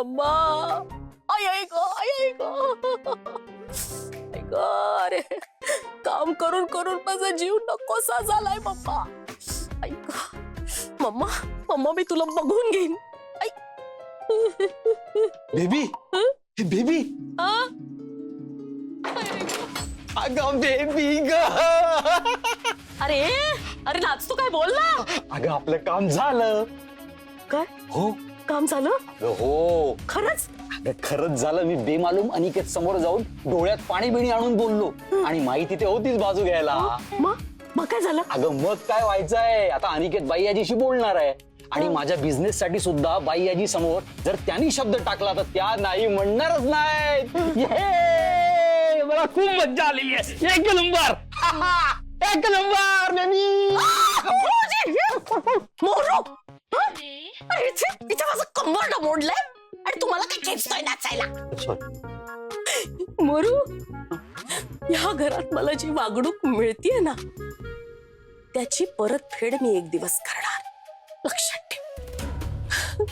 Mamma आई आई गो आई आई गो आई गो अरे काम करून करून माझा जीव नकोसा झालाय मम्मा. आई गो मम्मा मम्मा मी तुला बघून घेईन. आई बेबी बेबी अगं बेबी ग. अरे अरे नाचतो काय बोल ना. अगं आपलं काम झालं. काय हो काम झालं. हो खरंच. अगं खरंच झालं. मी बेमालूम अनिकेत समोर जाऊन डोळ्यात पाणी बिणी आणून बोललो आणि माई तिथे होतीच बाजू घ्यायला. मग काय झालं. अगं मग काय व्हायचंय. आता अनिकेत बाईयाजीशी बोलणार आहे आणि माझ्या बिझनेस साठी सुद्धा बाईयाजी समोर जर त्यांनी शब्द टाकला तर त्या नाही म्हणणारच नाही. मला खूप मज्जा आलेली आहे. एक नंबर एक नंबर बेबी. मोरू अरे इथे माझं कंबर मोडलंय आणि तुम्हाला काय खेचतोय नाचायला. मोरू या घरात मला जी वागणूक मिळतीये ना त्याची परतफेड मी एक दिवस करणार. लक्षात ठेव.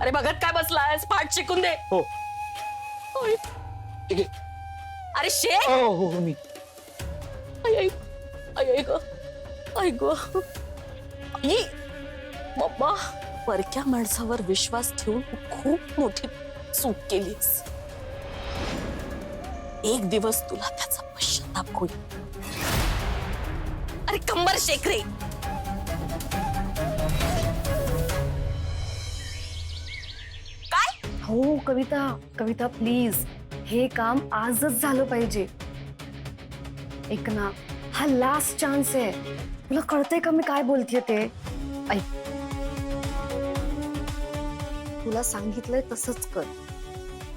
अरे बघत काय बसलायस. पाठ शिकून दे. हो ओय. ठीक आहे. अरे शे हो हो मी आई आई आई आई गो आई गो आई मम्मा परक्या माणसावर विश्वास ठेवून खूप मोठी चूक केलीस. एक दिवस तुला त्याचा पश्चाताप होईल. अरे कंबर शेक रे. काय हो कविता कविता प्लीज हे काम आजच झालं पाहिजे. ऐक ना हा लास्ट चान्स आहे. तुला कळतंय का मी काय बोलतेय ते. ऐक तुला सांगितलंय तसंच कर.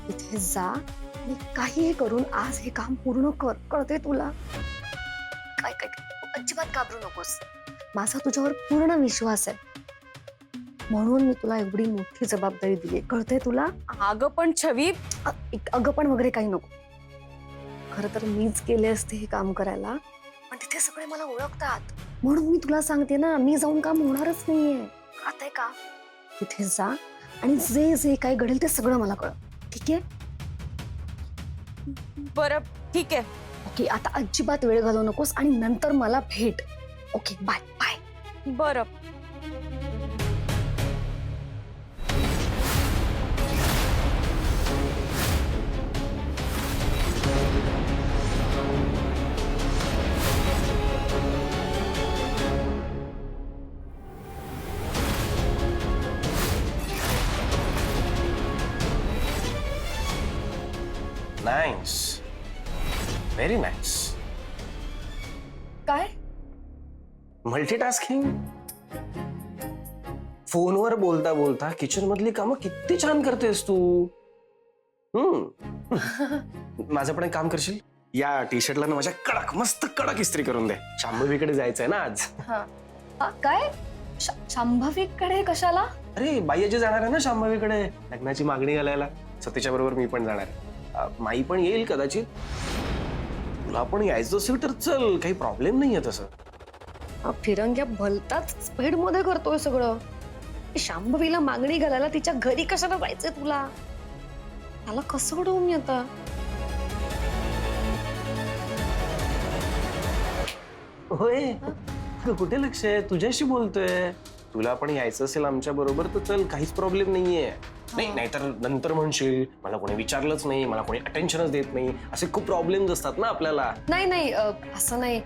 इथे जा आणि काहीही करून आज हे काम पूर्ण कर. कळतंय तुला. काय काय काय अजिबात घाबरू नकोस. माझा तुझ्यावर पूर्ण विश्वास आहे म्हणून मी तुला एवढी मोठी जबाबदारी दिली. कळतंय तुला. अगं पण छवी अगं पण वगैरे काही नको. खरं तर मीच गेले असते हे काम करायला पण तिथे सगळे मला ओळखतात म्हणून मी तुला सांगते ना मी जाऊन काम होणारच नाहीये. आता का तिथे जा आणि जे जे काही घडेल ते सगळं मला कळ. ठीक आहे. बरं ठीक आहे. ओके आता अजिबात वेळ घालवू नकोस आणि नंतर मला भेट. Okay bye bye. बरं नाइस व्हेरी नाइस. काय मल्टीटास्किंग. फोनवर बोलता बोलता किचन मधली कामं किती छान करतेस तू. माझं पण एक काम करशील. या टी शर्टला ना माझ्या कडक मस्त कडक इस्त्री करून दे. शांभवीकडे जायचंय ना आज. काय शांभवीकडे कशाला. अरे बाईयाजी जाणार आहे ना शांभवीकडे लग्नाची मागणी घालायला. सतीच्या बरोबर मी पण जाणार आहे. माई पण येईल कदाचित. तुला पण यायचं असेल तर चल. काही प्रॉब्लेम नाहीये तसं. फिरंग्या भलताच स्पीड मध्ये करतोय सगळं. शांभवीला मागणी घालायला तिच्या घरी कशाला जायचंय तुला. त्याला कसं उडवू मी आता. होय कुठे लक्ष आहे. तुझ्याशी बोलतोय. तुला पण यायचं असेल आमच्या बरोबर तर चल. काहीच प्रॉब्लेम नाहीये. नाही नाहीतर नंतर म्हणशील मला कोणी विचारलंच नाही मला कोणी अटेन्शनच देत नाही. असे खूप प्रॉब्लेम्स असतात ना आपल्याला. नाही नाही असं नाही.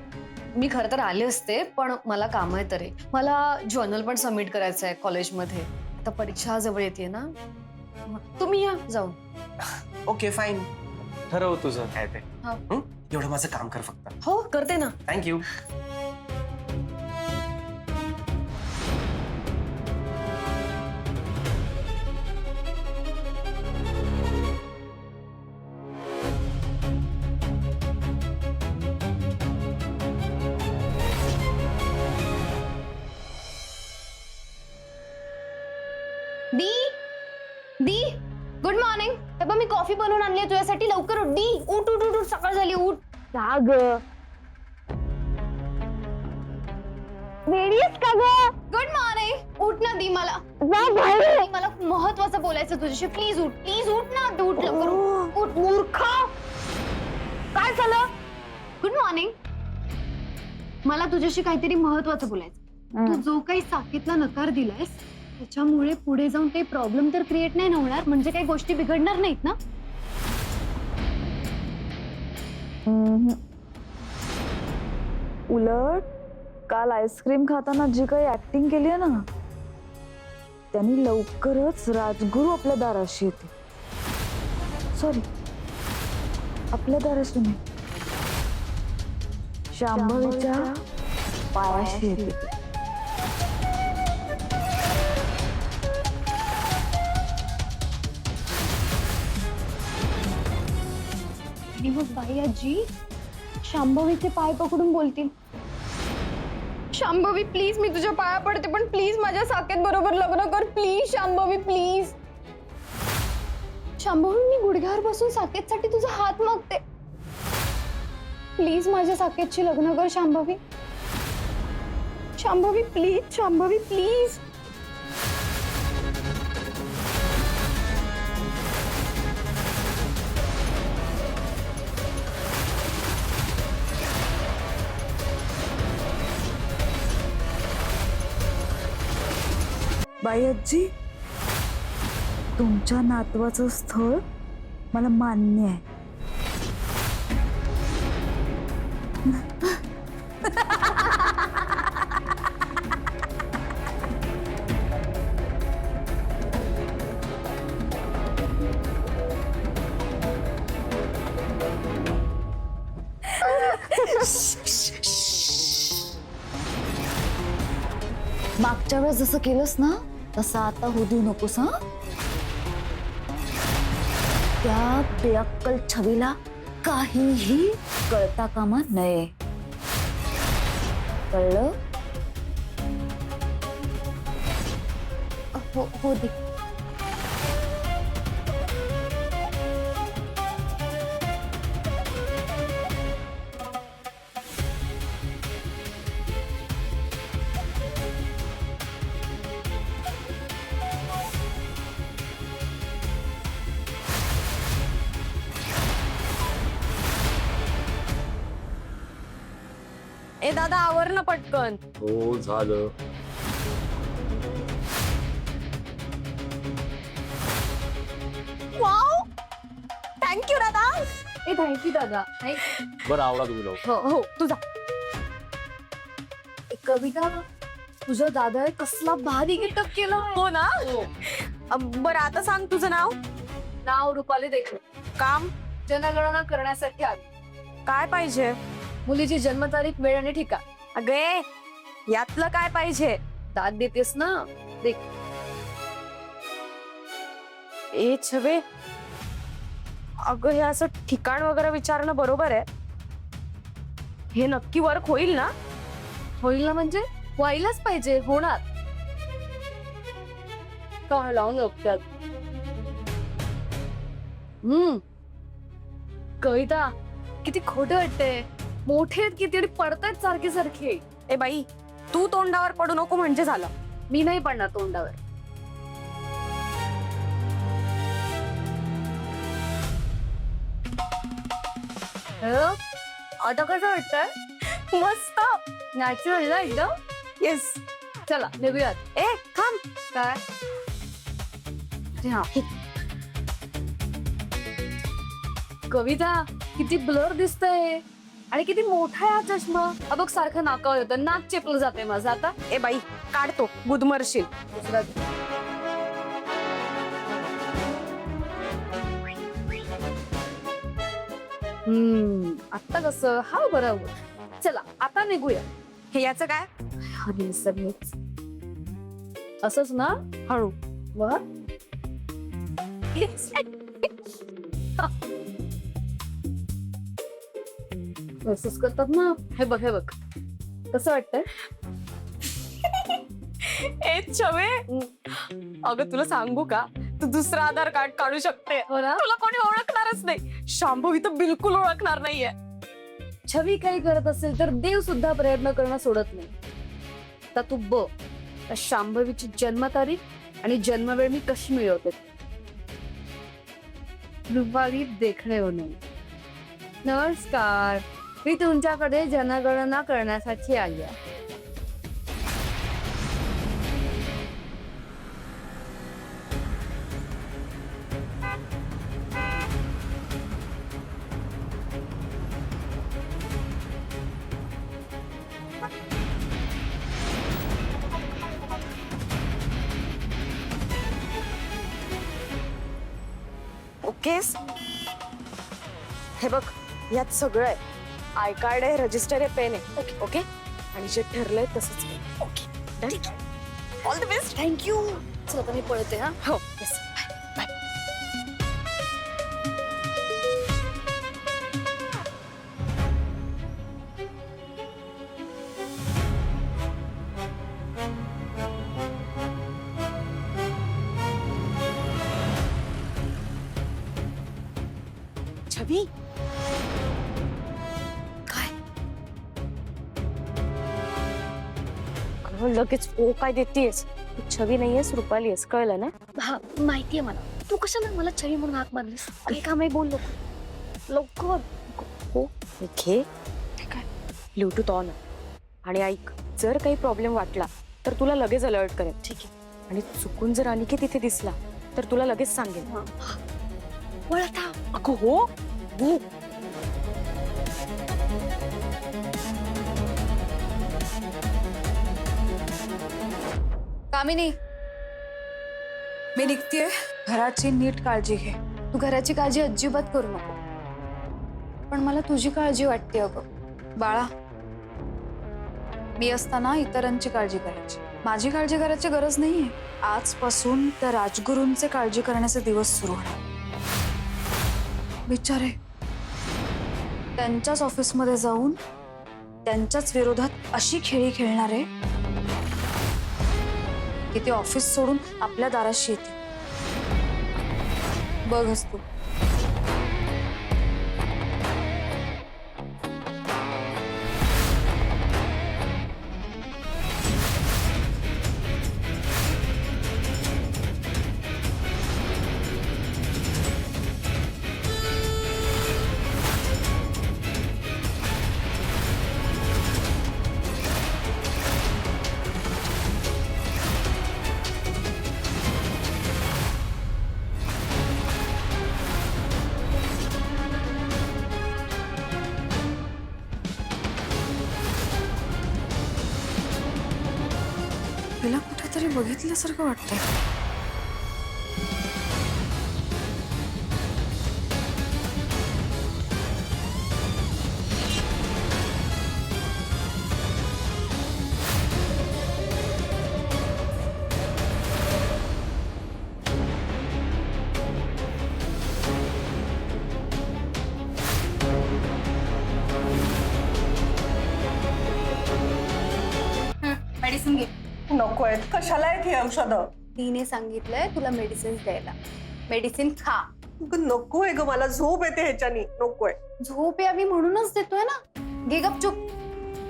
मी खरं तर आले असते पण मला काम आहे तरी. मला जर्नल पण सबमिट करायचं आहे कॉलेजमध्ये. आता परीक्षा जवळ येते ना. तुम्ही या जाऊन. Okay fine. ठरव तुझं काय ते. हा. एवढं माझं काम कर फक्त. हो करते ना. थँक्यू. दी गुड मॉर्निंग. हे बघ मी कॉफी बनवून आणली तुझ्यासाठी. लवकर उठ दी. उठ उठ उठ. सकाळ झाली. उठ. जाग. रेडी आहेस का ग. Good morning. उठ ना दी मला दी, मला महत्वाचं बोलायचं तुझ्याशी. प्लीज उठ ना दी, उठ लवकर उठ मूर्खा. काय झालं? Good morning. मला तुझ्याशी काहीतरी महत्वाचं बोलायचं. तू जो काही साकेतला नकार दिलायस त्याच्यामुळे पुढे जाऊन काही प्रॉब्लेम तर क्रिएट नाही ना होणार, म्हणजे काही गोष्टी बिघडणार नाहीत ना? उलट काल आईस्क्रीम खाताना जी काही ऍक्टिंग केली आहे ना, त्यांनी लवकरच राजगुरू आपल्या दाराशी येते. सॉरी, आपल्या दाराशी नाही, शांभवीच्या पायाशी येते. आणि मग बाई आजी शांभवीचे पाय पकडून बोलतील, शांभवी प्लीज मी तुझ्या पाया पडते, पण प्लीज माझ्या साकेत बरोबर लग्न कर. Please Shambhavi please. शांभवी मी गुडघ्यावर बसून साकेतसाठी तुझा हात मागते. प्लीज माझ्या साकेतशी लग्न कर शांभवी. Shambhavi please, Shambhavi please. बाई आजी, तुमच्या नातवाचं स्थळ मला मान्य आहे. मागच्या वेळेस जसं केलंस ना तसं आता होऊ देऊ नकोस हा. त्या बेअक्कल छवीला काहीही कळता कामा नये, कळलं? हो दे. ए दादा आवर ना पटकन. हो झालं. वाव, थँक्यू दादा. ए थँक्यू दादा. बरं आवडा तुम्ही लोक. हो तुझा. कविता, तुझ्या दादा कसला भारी गेटअप केला. हो ना. बरं आता सांग तुझं नाव. नाव रुपाली देखील. काम जनगणना करण्यासाठी आली. काय पाहिजे. मुलीची जन्मतारीख, वेळ आणि ठिकाण. अगे यातलं काय पाहिजे. दाद देतेस ना, देख. ए छवे, अगं हे असं ठिकाण वगैरे विचारणं बरोबर आहे. हे नक्की वर्क होईल ना. होईल ना, म्हणजे व्हायलाच पाहिजे. होणार. काय लावून बघतात. कविता, किती खोटं वाटतंय. मोठे आहेत किती आणि पडतायत सारखे सारखे. ए बाई तू तोंडावर पडू नको म्हणजे झालं. मी नाही पडणार तोंडावर. आता कसं वाटतंय. मस्त. नॅचरल ना एकदम. येस. चला निघूयात. ए थांब. काय. अरे हा. कविता, किती ब्लर दिसतंय आणि किती मोठा आहे हा चष्मा. बघ सारखं नाकावर येतं, नाक चेपलं जाते माझं आता. ए बाई काढतो, गुदमरशील. दुसरा. आता कसं. हा बरोबर. चला आता निघूया. हे याचं काय. अरे सगळेच असंच ना. हळू. वर. असंच करतात ना. हे बघ हे बघ. कसं वाटतंय. ए छवे, अगं तुला सांगू का, तू दुसरं आधार कार्ड काढू शकते. हो ना. तुला कोणी ओळखणारच नाही. शांभवी तर बिलकुल ओळखणार नाहीये. छवी काही करत असेल तर देव सुद्धा प्रयत्न करणं सोडत नाही. आता तू बघ, त्या शांभवीची जन्मतारीख आणि जन्मवेळ मी कशी मिळवते. रुपाली देखणे होणे. नमस्कार, मी तुमच्याकडे जनगणना करण्यासाठी आली आहे. ओकेस, हे बघ, यात सगळं आहे. आय कार्ड आहे, रजिस्टर आहे, पेन आहे. ओके ओके, आणि जे ठरलंय तसंच कर. Okay, all the best. Thank you. चल आता मी पळते हा. हो, येस. छबी, काय? अगं, लगेच ओ काय देतेस? तू छबी नाहीयेस, रुपाली आहेस, कळलं ना? हा, माहितीये मला. तू कशाला मला छवी म्हणून हाक मारलीस? काही काम आहे, बोल लवकर. हो, घे. ठीक आहे. ब्लूटूथ ऑन आणि ऐक, जर काही प्रॉब्लेम वाटला तर तुला लगेच अलर्ट करेल. ठीक आहे. आणि चुकून जर अनिकेत तिथे दिसला तर तुला लगेच सांगेल. वळता. अगं हो, हो. कामिनी, मी निघतीये. घराची नीट काळजी घे. तू घराची काळजी अजिबात करू नको, पण मला तुझी काळजी वाटते अगं. बाळा, मी असताना इतरांची काळजी करायची, माझी काळजी करायची गरज नाहीये. आजपासून त्या राजगुरूंचे काळजी करण्याचे दिवस सुरू होणार. बिचारे त्यांच्याच ऑफिसमध्ये जाऊन त्यांच्याच विरोधात अशी खेळी खेळणारे की ते ऑफिस सोडून आपल्या दाराशी येते. बघच तू. तिला कुठेतरी बघितल्यासारखं वाटतंय. मेडिसिन घे. नको आहेत, कशाला आहेत ही औषधं? तिने सांगितलंय तुला मेडिसिन द्यायला. मेडिसिन खा. अगं, नको आहे ग, मला झोप येते ह्याच्यानी. नकोय. झोप यावी म्हणूनच देतोय ना. घे गपचूप.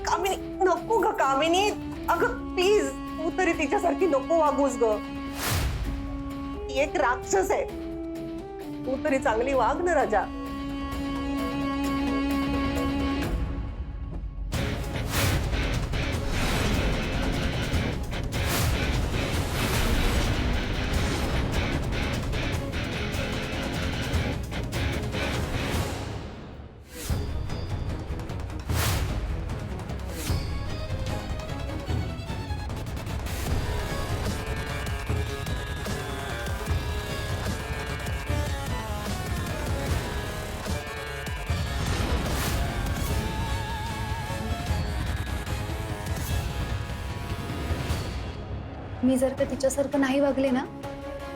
कामिनी, नको ग कामिनी. अगं प्लीज, तू तरी तिच्यासारखी नको वागूस ग. ती एक राक्षस आहे. तू तरी चांगली वाग ना राजा. मी जर का तिच्यासारखं नाही वागले ना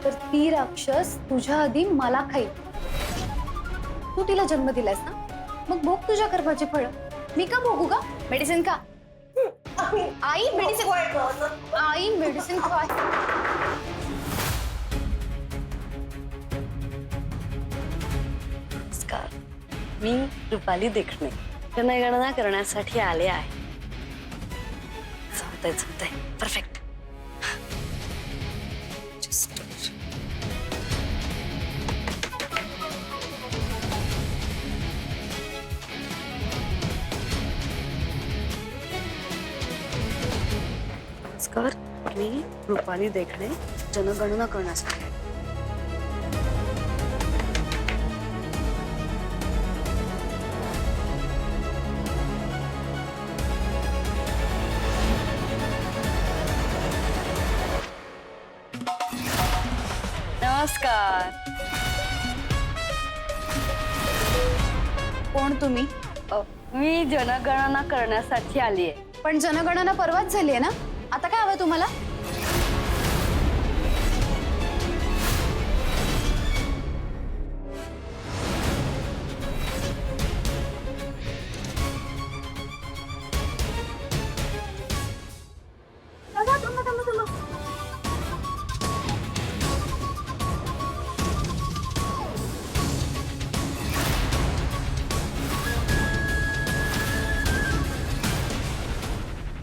तर ती राक्षस तुझ्या आधी मला खाईल. तू तिला जन्म दिलायस ना, मग भोग तुझ्या कर्माची फळ. मी का भोगू का? मेडिसिन खा. आई मेडिसिन, आई मेडिसिन खा. नमस्कार, मी रुपाली देखणे जनगणना करण्यासाठी आले आहे. चालतंय चालतंय, परफेक्ट. नमस्कार, मी रुपाली देखणे जनगणना करण्यासाठी आहे. नमस्कार. कोण तुम्ही? मी जनगणना करण्यासाठी आली आहे. पण जनगणना परवाच झाली आहे ना, आता काय हवं तुम्हाला?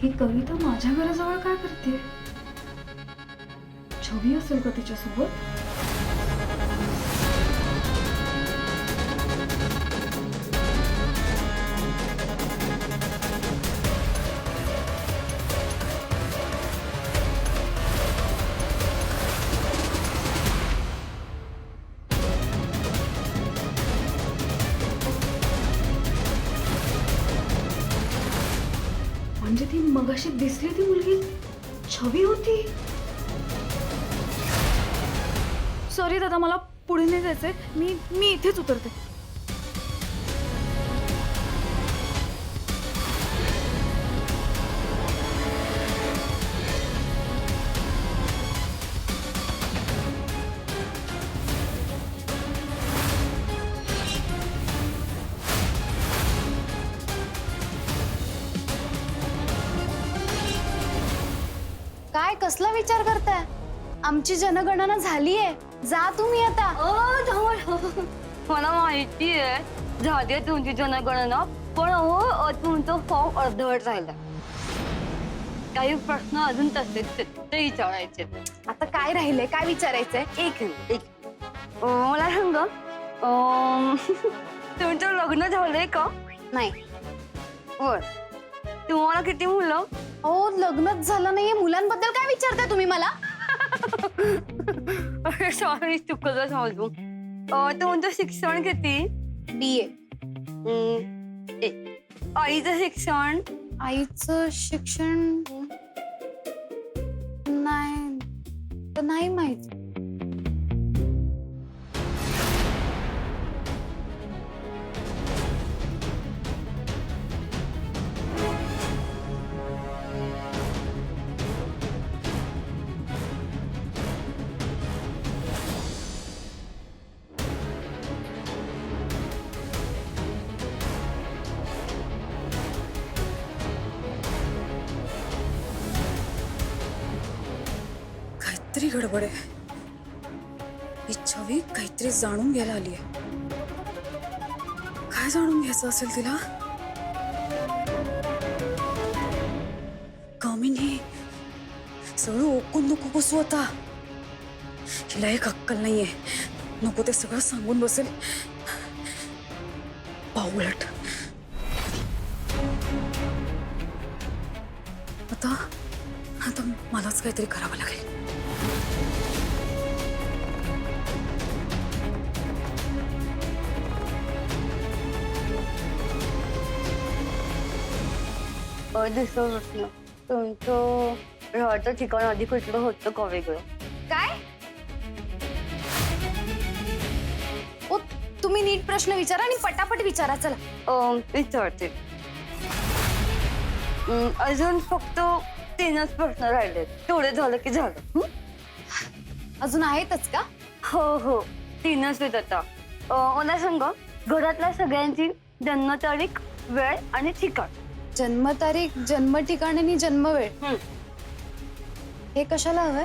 ही कविता माझ्या घराजवळ काय करते? छवी असेल का तिच्यासोबत? म्हणजे ती मगाशी दिसली ती मुलगी छवी होती. सॉरी दादा, मला पुढे नाही जायचंय. मी इथेच उतरते. काय कसला विचार करताय? आमची जनगणना झालीये, जा तुम्ही आता. मला माहिती आहे झाली आहे तुमची जनगणना, पण तुमचं फॉर्म अर्धवट राहिला. काही प्रश्न अजून तसेच आहेत, ते विचारायचे. आता काय राहिलंय, काय विचारायचंय? एक मिनिट. मला सांग, तुमचं लग्न झालंय का? नाही. होय. तुम्हाला किती मुलं? हो, लग्नच झालं नाहीये, मुलांबद्दल काय विचारताय तुम्ही मला? सॉरी, चुकलं समजू. तुमचं शिक्षण किती? BA. आईचं शिक्षण? आईचं शिक्षण नाही माहित. काहीतरी गडबड आहे. ही छवी काहीतरी जाणून घ्यायला आली आहे. काय जाणून घ्यायचं असेल तिला? कामिनी, सगळं ओकून नको बसू आता. हिला एक अक्कल नाहीये. नको ते सगळं सांगून बसेल. पाऊलट आता आता मलाच काहीतरी करावं लागेल. दुसरं प्रश्न, तुमचं राहायचं ठिकाण आधी कुठलं होतं का वेगळं? काय? ओ, तुम्ही नीट प्रश्न विचारा आणि पटापट विचारा. चला. विचारते. अजून फक्त 3च प्रश्न राहिले, तेवढे झालं की झालं. अजून आहेतच का? हो, 3च आहेत आता. मला सांग, घरातल्या सगळ्यांची जन्मतारीख, वेळ आणि ठिकाण. जन्मतारीख, जन्म ठिकाण आणि जन्मवेळ. हे कशाला हवंय?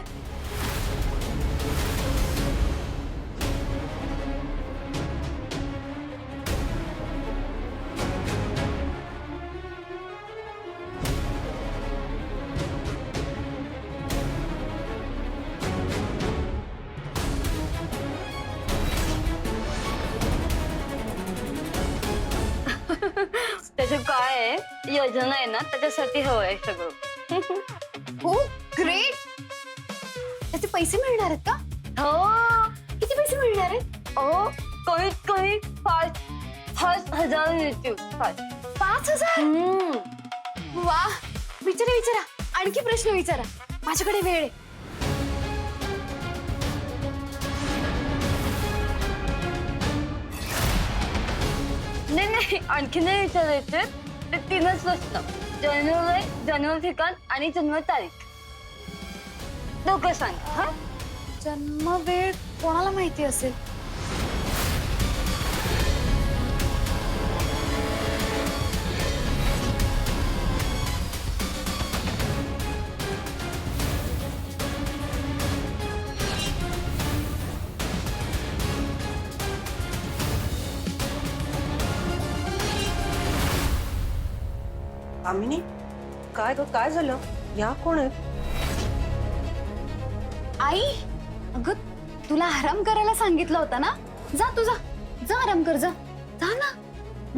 योजना आहे ना त्याच्यासाठी हवंय सगळं. हो ग्रेट. त्याचे पैसे मिळणार आहेत का? हो किती पैसे मिळणार आहेत? कमीत कमी 5,000 मिळतील. 5,000. वा, विचारा आणखी प्रश्न विचारा, माझ्याकडे वेळ आहे. नाही आणखी नाही विचारायचे. ते 3च प्रश्न, जन्मवय, जन्म ठिकाण आणि जन्म तारीख. लवकर सांग. हा जन्म वेळ कोणाला माहिती असेल? कामिनी, काय ग, काय झालं? या कोण आहे? आई, अगं तुला आराम करायला सांगितलं होतं ना. जा तू, जा आराम कर, जा ना.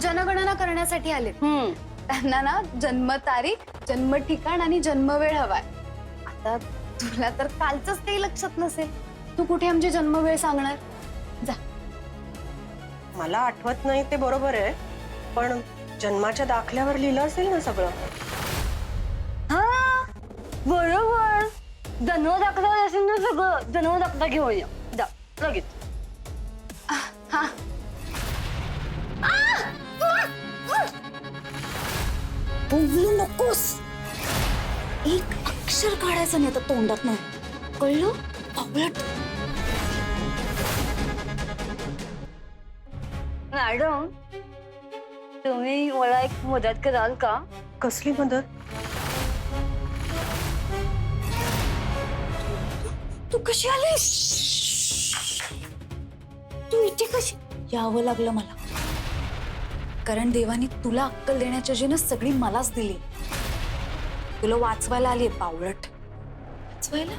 जनगणना करण्यासाठी आले. त्यांना ना जन्म तारीख, जन्म ठिकाण आणि जन्म वेळ हवाय. आता तुला तर कालचंच काही लक्षात नसेल. तू कुठे आमची जन्म वेळ सांगणार? जा. मला आठवत नाही ते बरोबर आहे, पण जन्माच्या दाखल्यावर लिहिलं असेल ना सगळं. हा बरोबर. जन्म दाखला असेल ना सगळं. जन्म दाखला घेऊन या. जा लगेच. हा. बोलू नकोस. एक अक्षर काढायचं नाही तर तोंडात नाही, कळलं? बावळट. मॅडम तुम्ही मला एक मदत कराल का? कसली मदत? तू कशी आलीस? तू इथे कशी? यावं लागलं मला, कारण देवानी तुला अक्कल देण्याच्या ऐवजी सगळी मलाच दिली. तुला वाचवायला आलीये, बावळट. वाचवायला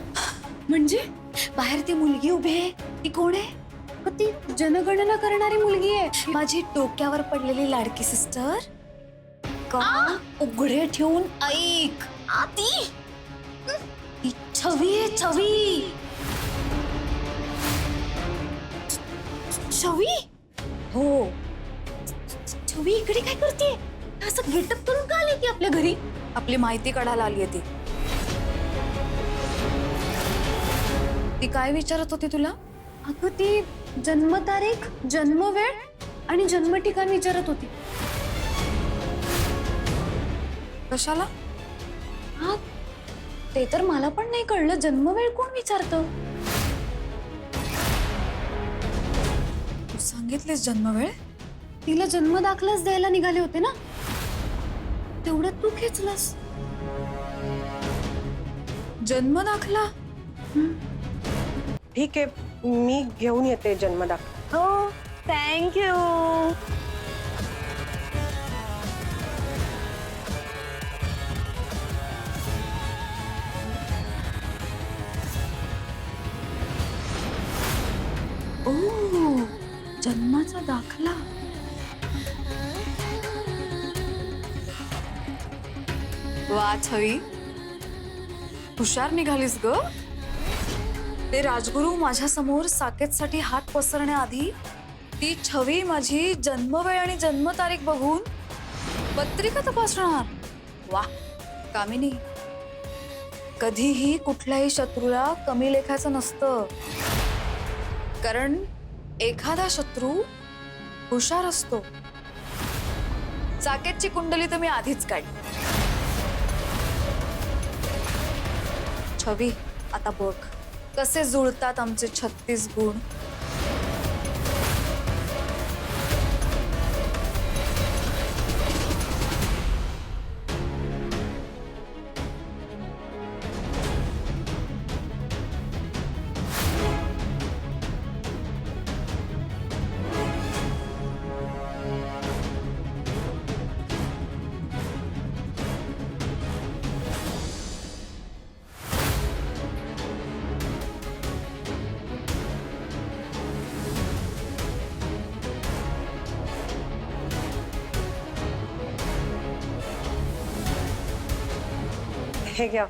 म्हणजे? बाहेर ती मुलगी उभी आहे, ती कोण आहे? ती जनगणना करणारी मुलगी आहे. माझी डोक्यावर पडलेली लाडकी सिस्टर. कान उघडे ठेवून ऐक. आती ती छवी आहे, छवी. छवी? हो, छवी इकडे काय करते? असं गेटअप करून का आली ती आपल्या घरी? आपली माहिती काढायला आली ती. ती काय विचारत होती तुला? अगं ती जन्म तारीख, जन्म वेळ आणि जन्म ठिकाण विचारत होती. कशाला? हा, ते तर मला पण नाही कळलं. जन्म वेळ कोण विचारतं? तू सांगितलीस जन्मवेळ? तिला जन्म दाखलाच द्यायला निघाले होते ना, तेवढ्यात तू खेचलास. जन्म दाखला? ठीक आहे, मी घेऊन येते जन्म दाखला. हो थँक्यू. ओ, जन्माचा दाखला. वा छवी, हुशार निघालीस ग. ते राजगुरू माझ्या समोर साकेतसाठी हात पसरण्याआधी ती छवी माझी जन्मवेळ आणि जन्मतारीख बघून पत्रिका तपासणार. वा कामिनी, कधीही कुठल्याही शत्रूला कमी लेखायचं नसतं, कारण एखादा शत्रू हुशार असतो. साकेतची कुंडली तर मी आधीच काढली. छवी, आता बघ कसे जुळतात आमचे 36 गुण. हे घ्या,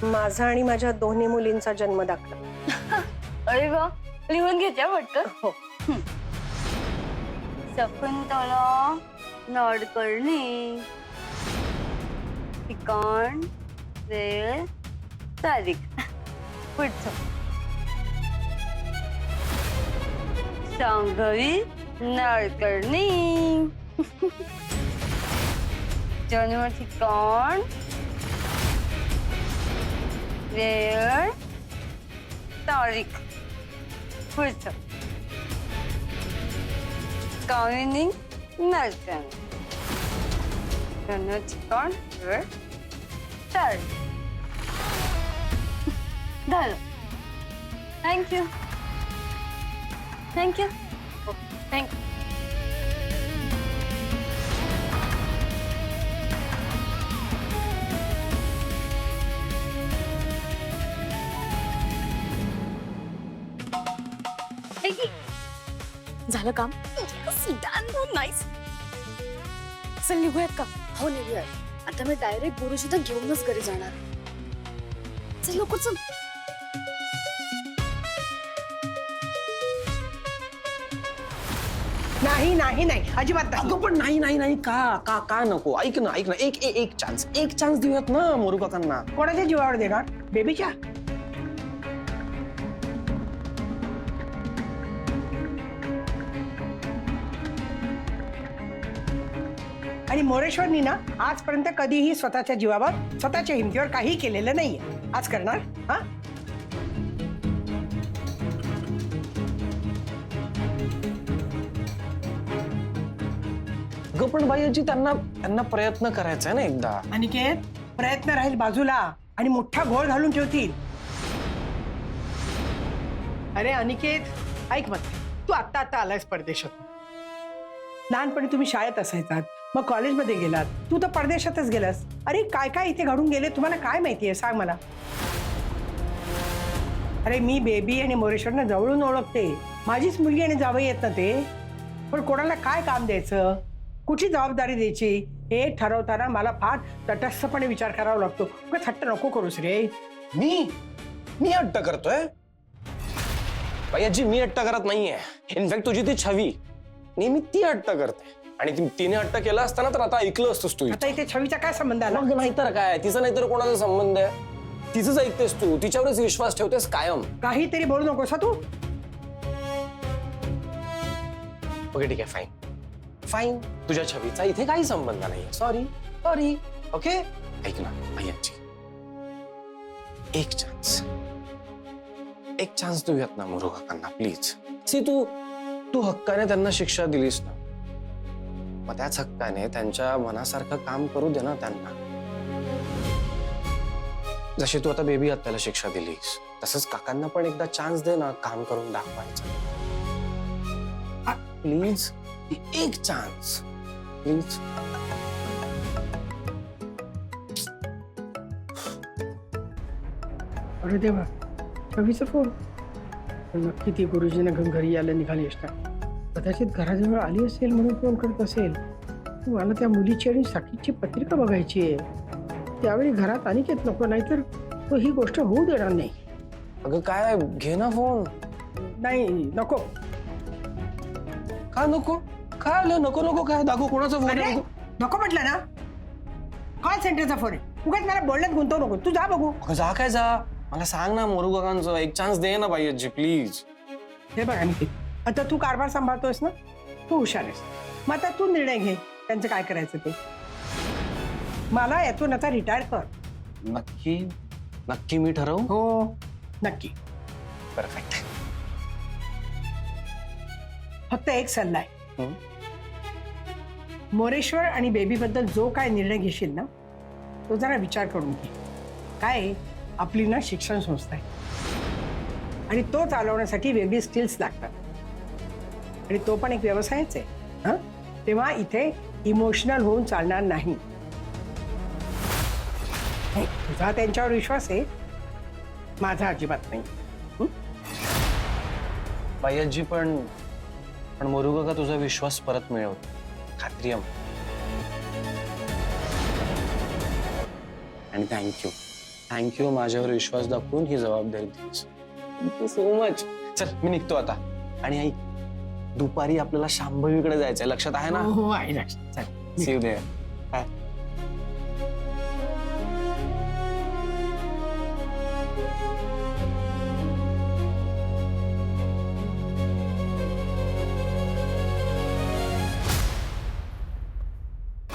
माझा आणि माझ्या दोन्ही मुलींचा जन्म दाखला. अरे वा, लिहून घेत्या वाटतं. हो. शकुंतला नाडकर्णी, ठिकाण, वेळ, तारीख. पुढचं शांभवी नाडकर्णी, जन्म ठिकाण, वेळ, तारीख. पुढचं कामिनी नाडकर्णी, जन्म ठिकाण, वेळ, तारीख. झालं. थँक्यू. थँक्यू. थँक्यू. झालं काम? नाईस. चल निघूयात का? हो निघूयात. आता मी डायरेक्ट गुरुजीला घेऊनच घरी जाणार. चल लवकर चल. नाही नाही नाही, अजिबात नाही. अगं पण नाही नाही नाही, का का का नको? ऐक ना ऐक ना, एक चान्स देऊयात ना मोरू काकांना. कोणाच्या जीवावर देणार? बेबीच्या? आणि मोरेश्वरनी ना आजपर्यंत कधीही स्वतःच्या जीवावर, स्वतःच्या हिमतीवर काही केलेलं नाहीये. आज करणार? हा, अगं पण बाईजी, त्यांना प्रयत्न करायचा आहे ना एकदा. अनिकेत, प्रयत्न राहील बाजूला आणि मोठा घोळ घालून ठेवतील. अरे अनिकेत, ऐक मत, तू आता आलायस परदेशात. लहानपणी तुम्ही शाळेत असायचात, मग कॉलेजमध्ये गेलात, तू तर परदेशातच गेलास. अरे काय काय इथे घडून गेले तुम्हाला काय माहितीये, सांग मला. अरे मी बेबी आणि मोरेश्वरनं जवळून ओळखते. माझीच मुलगी आणि जावई येत ना ते. पण कोणाला काय काम द्यायचं, कुठली जबाबदारी द्यायची हे ठरवताना मला फार तटस्थपणे विचार करावा लागतो. थट्ट नको करूस रे. मी हट्ट करतोय? बाईजी, मी हट्ट करत नाहीये. इनफॅक्ट तुझी ती छवी नेहमी ती हट्ट करते. आणि तिने हट्ट केला असताना तर आता ऐकलं असतोस तू. आता इथे छवीचा काय संबंध आला? मग नाहीतर काय, तिचा नाहीतर कोणाचा संबंध आहे? तिचंच ऐकतेस तू, तिच्यावरच विश्वास ठेवतेस कायम. काहीतरी बोलू नकोस तू. ओके ठीक आहे, फाईन. तुझ्या छवीचा इथे काही संबंध नाही. सॉरी. ओके, ऐक ना भैयाची, एक चान्स देऊयात ना मोरू काकांना प्लीज. तू हक्काने त्यांना शिक्षा दिलीस ना, मग त्याच हक्काने त्यांच्या मनासारखं काम करू दे ना त्यांना. जशी तू आता बेबी हत्याला शिक्षा दिलीस, तसंच काकांना पण एकदा चान्स दे ना काम करून दाखवायचं. प्लीज, एक चान्स प्लीज. अरे देवा, छवीचा फोन. नक्की ती गुरुजींना घेऊन घरी यायला निघाली असणार. कदाचित घराजवळ आली असेल म्हणून फोन करत असेल. मला त्या मुलीची आणि साकीची पत्रिका बघायची आहे. त्यावेळी घरात अनिकेत नको, नाहीतर तो ही गोष्ट होऊ देणार नाही. अगं काय, घे ना फोन. नाही नको. का नको? काय आलं? नको काय दाखव, कोणाचा फोन अरे आहे? नको म्हटलं ना. कॉल सेंटरचा फोन आहे. उगाच मला बोलण्यात गुंतवू नको. तू जा बघू. अगं जा काय जा, मला सांग ना मोरू काकांचं एक चान्स दे ना बाईजी प्लीज. हे बघ अनिकेत, आता तू कारभार सांभाळतोयस ना, तू हुशार आहेस. मग आता तू निर्णय घे त्यांचं काय करायचं ते. मला यातून आता रिटायर कर. नक्की मी ठरवू? हो नक्की. परफेक्ट. फक्त एक सल्ला आहे. हं? मोरेश्वर आणि बेबी बद्दल जो काय निर्णय घेशील ना, तो जरा विचार करून घे. काय आहे, आपली ना शिक्षण संस्था आहे आणि तो चालवण्यासाठी बेबी स्किल्स लागतात. आणि तो पण एक व्यवसायच आहे. हा, तेव्हा इथे इमोशनल होऊन चालणार नाही. तुझा त्यांच्यावर विश्वास आहे, माझा अजिबात नाही. बाईजी पण मोरू काका तुझा विश्वास परत मिळवतो, खात्री आहे. आणि थँक्यू माझ्यावर विश्वास दाखवून ही जबाबदारी दिलीस. Thank you so much. चल मी निघतो आता. आणि आई, दुपारी आपल्याला शांभवीकडे जायचंय, लक्षात आहे ना? हो आहे लक्षात. See you there.